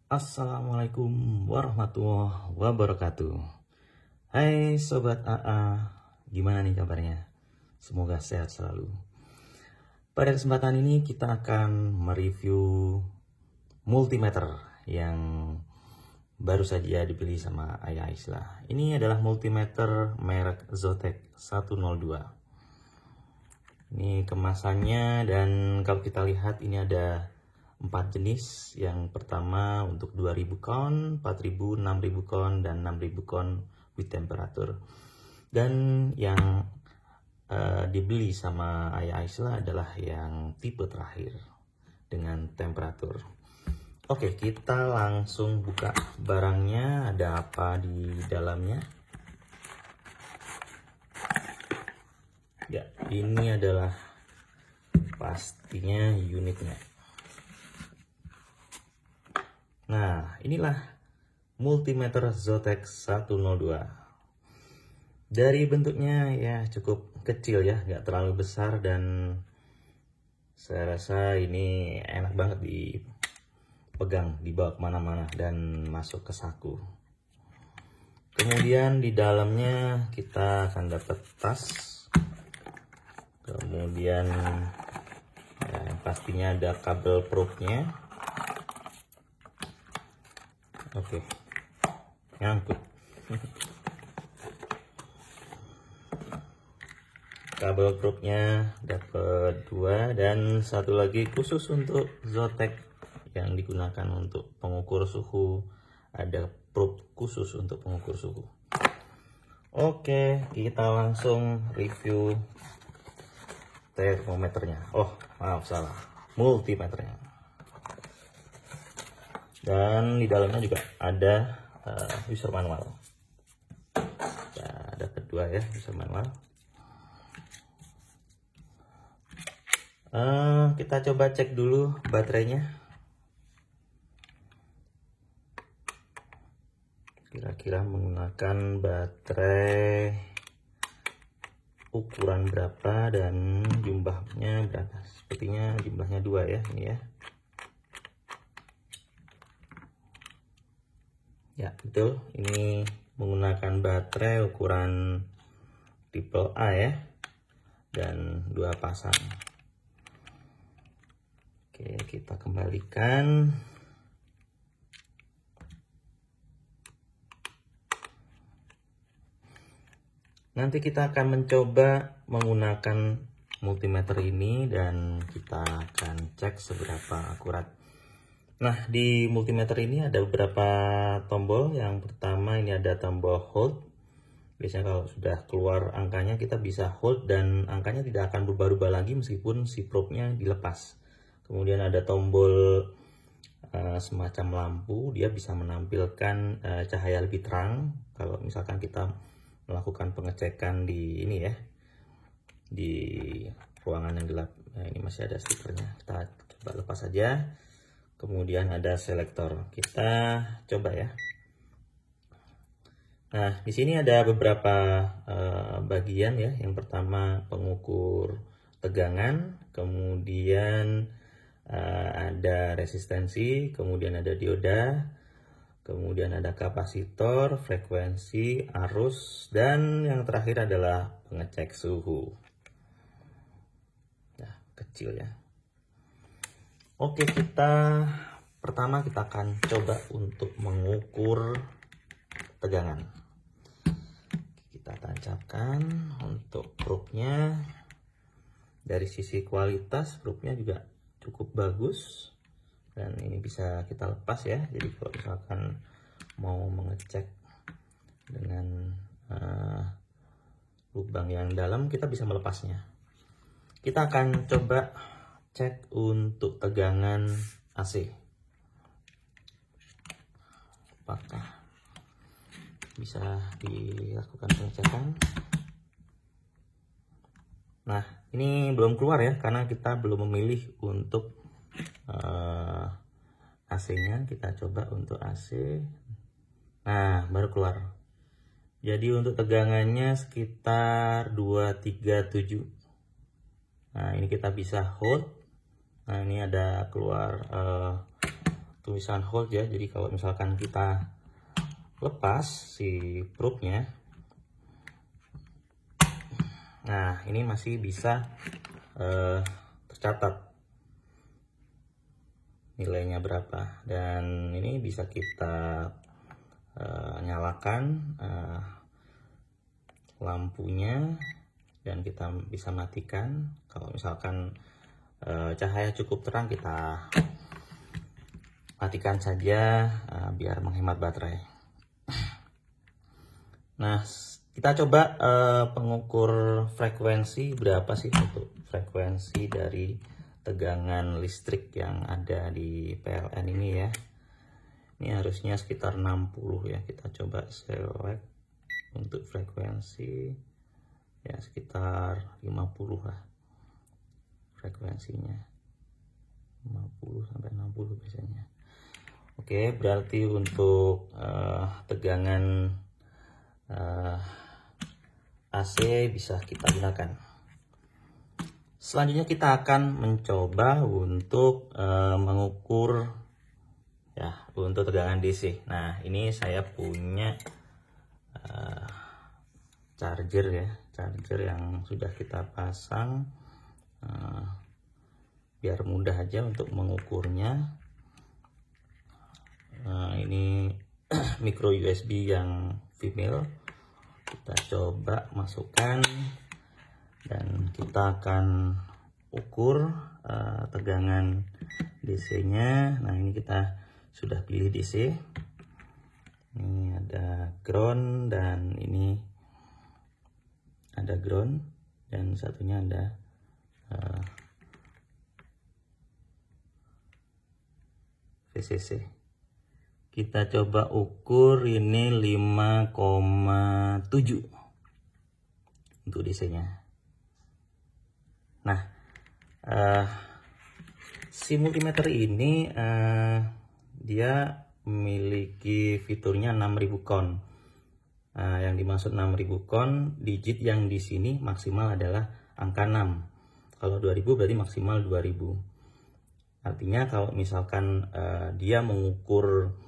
Assalamualaikum warahmatullahi wabarakatuh. Hai Sobat AA, gimana nih kabarnya? Semoga sehat selalu. Pada kesempatan ini kita akan mereview multimeter yang baru saja dibeli sama Ayah Islah. Ini adalah multimeter merek Zotac 102. Ini kemasannya, dan kalau kita lihat ini ada 4 jenis. Yang pertama untuk 2000 count, 4000, 6000 count, dan 6000 count with temperature. Dan yang dibeli sama Ayah Islah adalah yang tipe terakhir dengan temperatur. Oke, kita langsung buka barangnya. Ada apa di dalamnya? Ya, ini adalah pastinya unitnya. Nah, inilah multimeter Zotac 102. Dari bentuknya ya cukup kecil ya, nggak terlalu besar, dan saya rasa ini enak banget dipegang, dibawa kemana-mana dan masuk ke saku. Kemudian di dalamnya kita akan dapat tas. Kemudian ya, pastinya ada kabel probe-nya. Oke, nyangkut. Kabel probe-nya dapat 2, dan satu lagi khusus untuk Zotac yang digunakan untuk pengukur suhu. Ada probe khusus untuk pengukur suhu. Oke, kita langsung review termometernya. Oh, maaf, salah. Multimeternya. Dan di dalamnya juga ada user manual. Ya, ada kedua ya, user manual. Kita coba cek dulu baterainya. Kira-kira menggunakan baterai ukuran berapa dan jumlahnya berapa? Sepertinya jumlahnya 2 ya, ini ya. Ya, betul. Ini menggunakan baterai ukuran tipe A ya, dan 2 pasang. Oke, kita kembalikan. Nanti kita akan mencoba menggunakan multimeter ini dan kita akan cek seberapa akurat. Nah, di multimeter ini ada beberapa tombol. Yang pertama ini ada tombol hold. Biasanya kalau sudah keluar angkanya kita bisa hold dan angkanya tidak akan berubah-ubah lagi meskipun si probe-nya dilepas. Kemudian ada tombol semacam lampu, dia bisa menampilkan cahaya lebih terang kalau misalkan kita melakukan pengecekan di ini ya, di ruangan yang gelap. Nah, ini masih ada stikernya, kita coba lepas saja. Kemudian ada selektor, kita coba ya. Nah, di sini ada beberapa bagian ya. Yang pertama pengukur tegangan, kemudian ada resistensi, kemudian ada dioda, kemudian ada kapasitor, frekuensi, arus, dan yang terakhir adalah pengecek suhu. Nah, kecil ya. Oke, pertama kita akan coba untuk mengukur tegangan. Kita tancapkan untuk probe-nya. Dari sisi kualitas probe-nya juga cukup bagus, dan ini bisa kita lepas ya. Jadi kalau misalkan mau mengecek dengan lubang yang dalam, kita bisa melepasnya. Kita akan coba cek untuk tegangan AC. Apakah bisa dilakukan pengecekan? Nah, ini belum keluar ya, karena kita belum memilih untuk AC-nya. Kita coba untuk AC. Nah, baru keluar. Jadi untuk tegangannya sekitar 237. Nah, ini kita bisa hold. Nah, ini ada keluar tulisan hold ya. Jadi kalau misalkan kita lepas si probe-nya, nah ini masih bisa tercatat nilainya berapa, dan ini bisa kita nyalakan lampunya dan kita bisa matikan. Kalau misalkan cahaya cukup terang, kita matikan saja biar menghemat baterai. Nah, kita coba pengukur frekuensi berapa sih untuk frekuensi dari tegangan listrik yang ada di PLN ini ya. Ini harusnya sekitar 60 ya. Kita coba select untuk frekuensi ya, sekitar 50 lah frekuensinya, 50 sampai 60 biasanya. Oke, berarti untuk tegangan AC bisa kita gunakan. Selanjutnya kita akan mencoba untuk mengukur ya untuk tegangan DC. Nah, ini saya punya charger ya, charger yang sudah kita pasang biar mudah aja untuk mengukurnya. Ini micro USB yang female, kita coba masukkan dan kita akan ukur tegangan DC nya. Nah, ini kita sudah pilih DC, ini ada ground dan ini ada ground, dan satunya ada VCC. Kita coba ukur ini 5,7 untuk DC-nya. Nah, si multimeter ini dia memiliki fiturnya 6000 count. Yang dimaksud 6000 count, digit yang di sini maksimal adalah angka 6. Kalau 2000 berarti maksimal 2000. Artinya kalau misalkan dia mengukur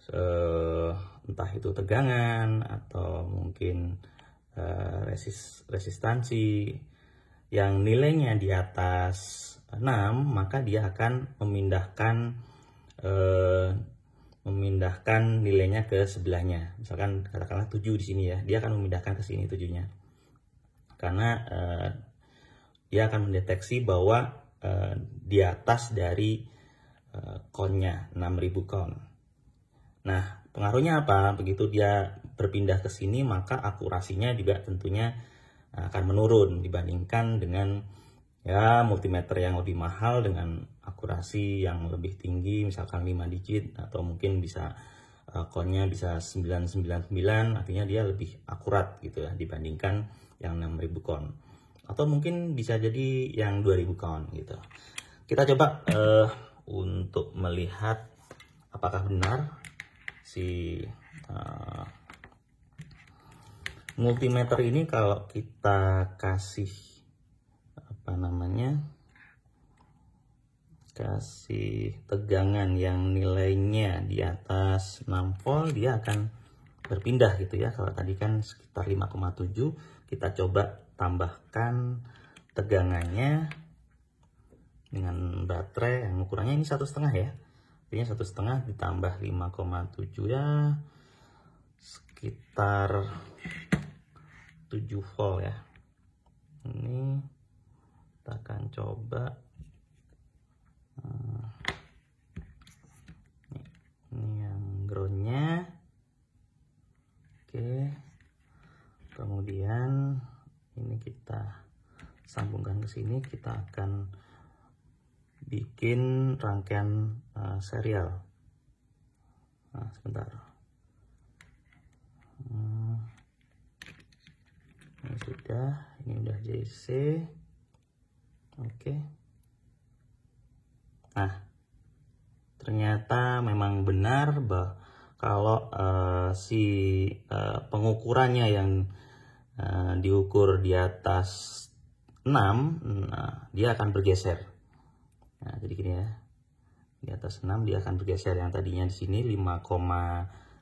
entah itu tegangan atau mungkin resistansi yang nilainya di atas 6, maka dia akan memindahkan nilainya ke sebelahnya. Misalkan katakanlah 7 di sini ya, dia akan memindahkan ke sini 7-nya. Karena dia akan mendeteksi bahwa di atas dari count-nya 6000 count. Nah, pengaruhnya apa? Begitu dia berpindah ke sini, maka akurasinya juga tentunya akan menurun dibandingkan dengan ya multimeter yang lebih mahal dengan akurasi yang lebih tinggi, misalkan 5 digit atau mungkin bisa count-nya bisa 999, artinya dia lebih akurat gitu ya dibandingkan yang 6000 count. Atau mungkin bisa jadi yang 2000 count gitu. Kita coba untuk melihat apakah benar si multimeter ini kalau kita kasih kasih tegangan yang nilainya di atas 6 volt, dia akan berpindah gitu ya. Kalau tadi kan sekitar 5,7, kita coba tambahkan tegangannya dengan baterai yang ukurannya ini 1,5 ya. Artinya 1,5 ditambah 5,7 ya sekitar 7 volt ya. Ini kita akan coba ini yang groundnya. Oke, kemudian ini kita sambungkan ke sini. Kita akan bikin rangkaian serial. Nah, sebentar. Ini sudah, ini udah JC. Oke. Nah, ternyata memang benar bahwa kalau si pengukurannya yang diukur di atas 6, nah, dia akan bergeser. Nah, jadi gini ya, di atas 6 dia akan bergeser. Yang tadinya di sini 5,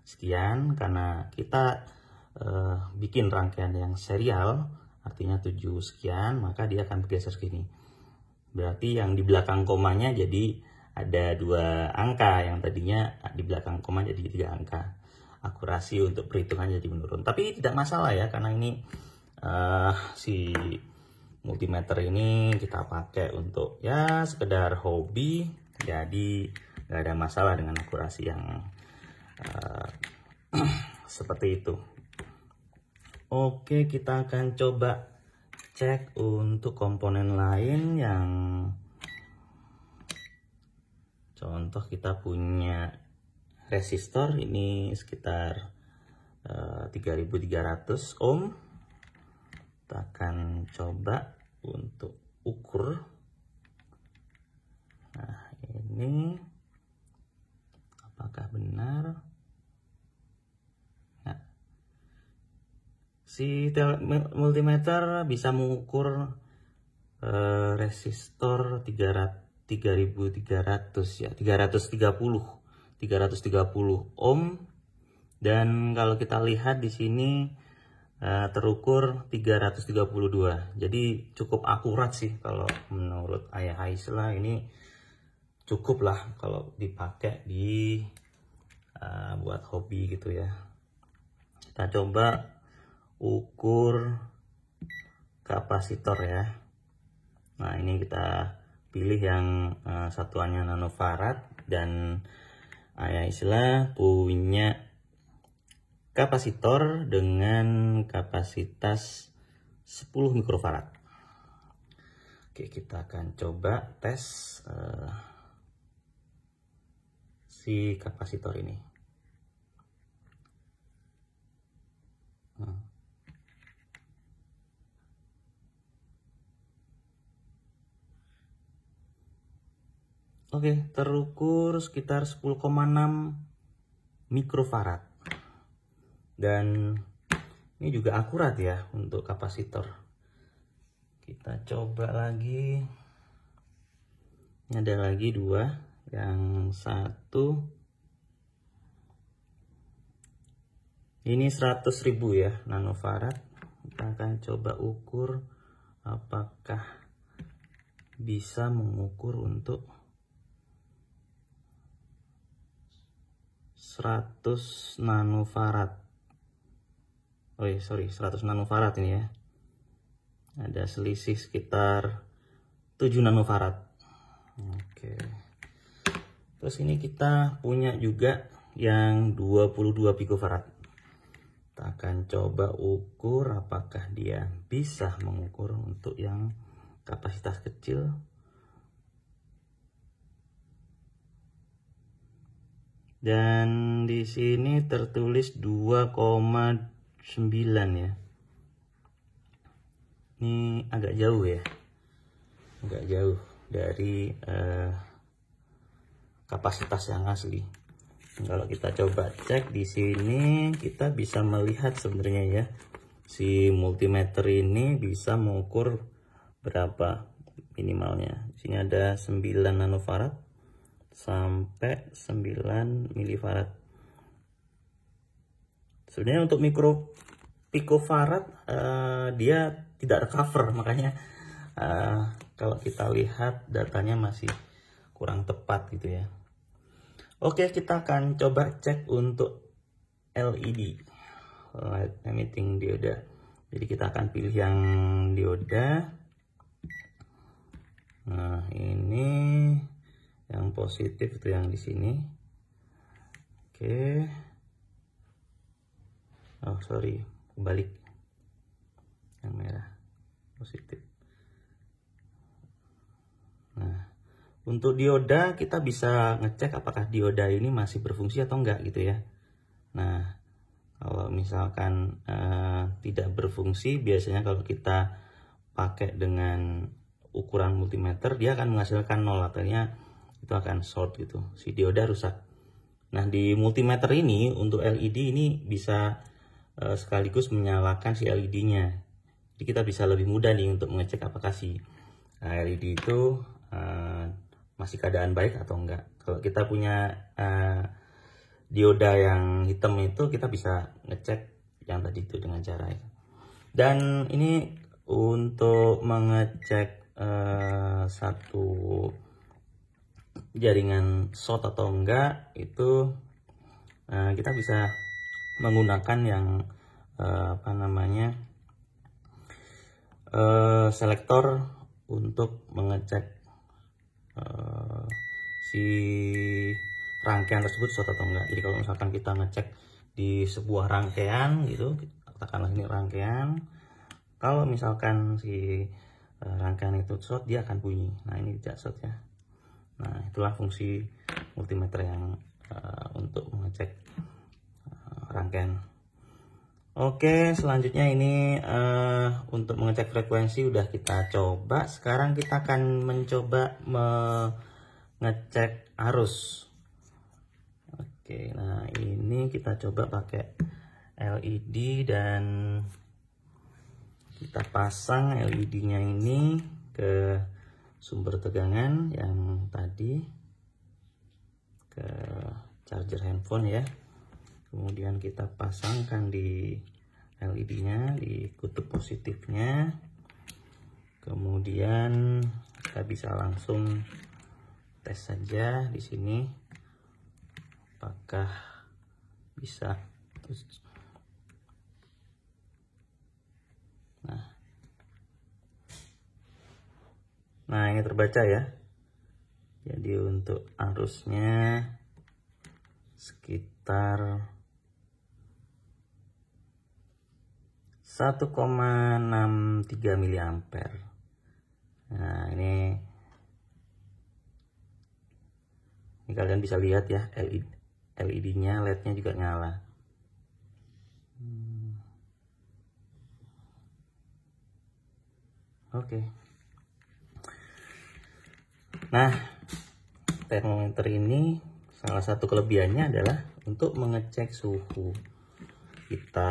sekian, karena kita bikin rangkaian yang serial, artinya 7 sekian, maka dia akan bergeser segini. Berarti yang di belakang komanya jadi ada 2 angka, yang tadinya di belakang koma jadi 3 angka. Akurasi untuk perhitungan jadi menurun. Tapi tidak masalah ya, karena ini si multimeter ini kita pakai untuk ya sekedar hobi, jadi nggak ada masalah dengan akurasi yang seperti itu. Oke, kita akan coba cek untuk komponen lain. Yang contoh kita punya resistor ini sekitar 3300 ohm. Kita akan coba untuk ukur. Nah, ini apakah benar? Nah, si multimeter bisa mengukur resistor 3300 ya, 330 ohm, dan kalau kita lihat di sini terukur 332. Jadi cukup akurat sih kalau menurut Ayah Aisla. Ini cukup lah kalau dipakai di buat hobi gitu ya. Kita coba ukur kapasitor ya. Nah, ini kita pilih yang satuannya nanofarad, dan Ayah Aisla punya kapasitor dengan kapasitas 10 mikrofarad. Oke, kita akan coba tes si kapasitor ini. Oke, terukur sekitar 10,6 mikrofarad. Dan ini juga akurat ya untuk kapasitor. Kita coba lagi. Ini ada lagi 2. Yang satu ini 100.000 ya, nanofarad. Kita akan coba ukur apakah bisa mengukur untuk 100 nanofarad. 100 nanofarad ini ya. Ada selisih sekitar 7 nanofarad. Oke. Terus ini kita punya juga yang 22 picofarad. Kita akan coba ukur apakah dia bisa mengukur untuk yang kapasitas kecil. Dan di sini tertulis 2,9 ya. Ini agak jauh ya. Agak jauh dari kapasitas yang asli. Kalau kita coba cek di sini, kita bisa melihat sebenarnya ya, si multimeter ini bisa mengukur berapa minimalnya. Di sini ada 9 nanofarad sampai 9 milifarad. Sebenarnya untuk picofarad dia tidak recover, makanya kalau kita lihat datanya masih kurang tepat gitu ya. Oke, kita akan coba cek untuk LED, light emitting dioda. Jadi kita akan pilih yang dioda. Nah, ini yang positif itu yang di sini. Oke. Oh, sorry, kebalik. Yang merah positif. Nah, untuk dioda kita bisa ngecek apakah dioda ini masih berfungsi atau enggak gitu ya. Nah, kalau misalkan tidak berfungsi, biasanya kalau kita pakai dengan ukuran multimeter, dia akan menghasilkan 0, artinya itu akan short gitu, si dioda rusak. Nah, di multimeter ini untuk LED ini bisa sekaligus menyalakan si LED-nya. Jadi kita bisa lebih mudah nih untuk mengecek apakah si LED itu masih keadaan baik atau enggak. Kalau kita punya dioda yang hitam itu, kita bisa ngecek yang tadi itu dengan cara itu. Dan ini untuk mengecek satu jaringan short atau enggak itu kita bisa menggunakan yang selektor untuk mengecek si rangkaian tersebut short atau enggak. Jadi kalau misalkan kita ngecek di sebuah rangkaian gitu, katakanlah ini rangkaian, kalau misalkan si rangkaian itu short, dia akan bunyi. Nah, ini tidak short ya. Nah, itulah fungsi multimeter yang untuk mengecek rangkaian. Oke, selanjutnya ini untuk mengecek frekuensi udah kita coba. Sekarang kita akan mencoba mengecek arus. Oke, nah ini kita coba pakai LED dan kita pasang LED-nya ini ke sumber tegangan yang tadi, ke charger handphone ya. Kemudian kita pasangkan di LED-nya di kutub positifnya. Kemudian kita bisa langsung tes saja di sini apakah bisa. Nah, ini terbaca ya. Jadi untuk arusnya sekitar 1,63 mA. Nah, ini kalian bisa lihat ya, LED-nya, LED-nya juga nyala. Oke. Nah, termometer ini salah satu kelebihannya adalah untuk mengecek suhu. Kita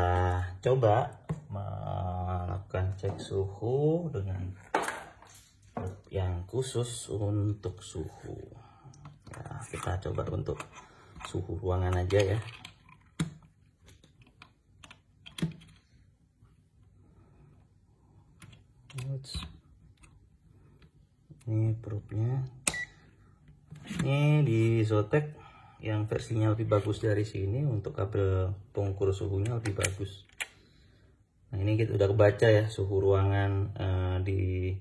coba melakukan cek suhu dengan yang khusus untuk suhu. Ya, kita coba untuk suhu ruangan aja ya. Ini probe-nya. Ini di Zotac yang versinya lebih bagus dari sini, untuk kabel pengukur suhunya lebih bagus. Nah, ini kita udah kebaca ya suhu ruangan di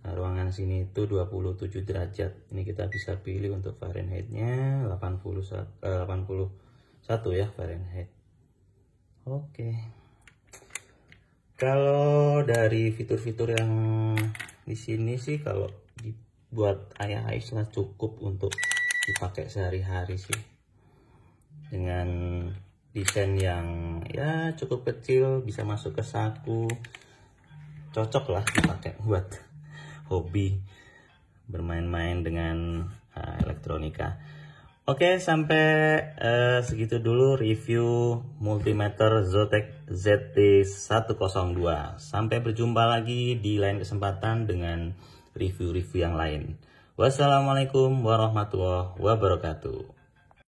ruangan sini itu 27 derajat. Ini kita bisa pilih untuk Fahrenheit-nya 81 ya Fahrenheit. Oke. Kalau dari fitur-fitur yang di sini sih, kalau dibuat ayah Aisyah cukup untuk dipakai sehari-hari sih. Dengan desain yang ya cukup kecil, bisa masuk ke saku, cocok lah dipakai buat hobi bermain-main dengan elektronika. Oke, sampai segitu dulu review multimeter Zotac ZT102. Sampai berjumpa lagi di lain kesempatan dengan review-review yang lain. Wassalamualaikum warahmatullahi wabarakatuh.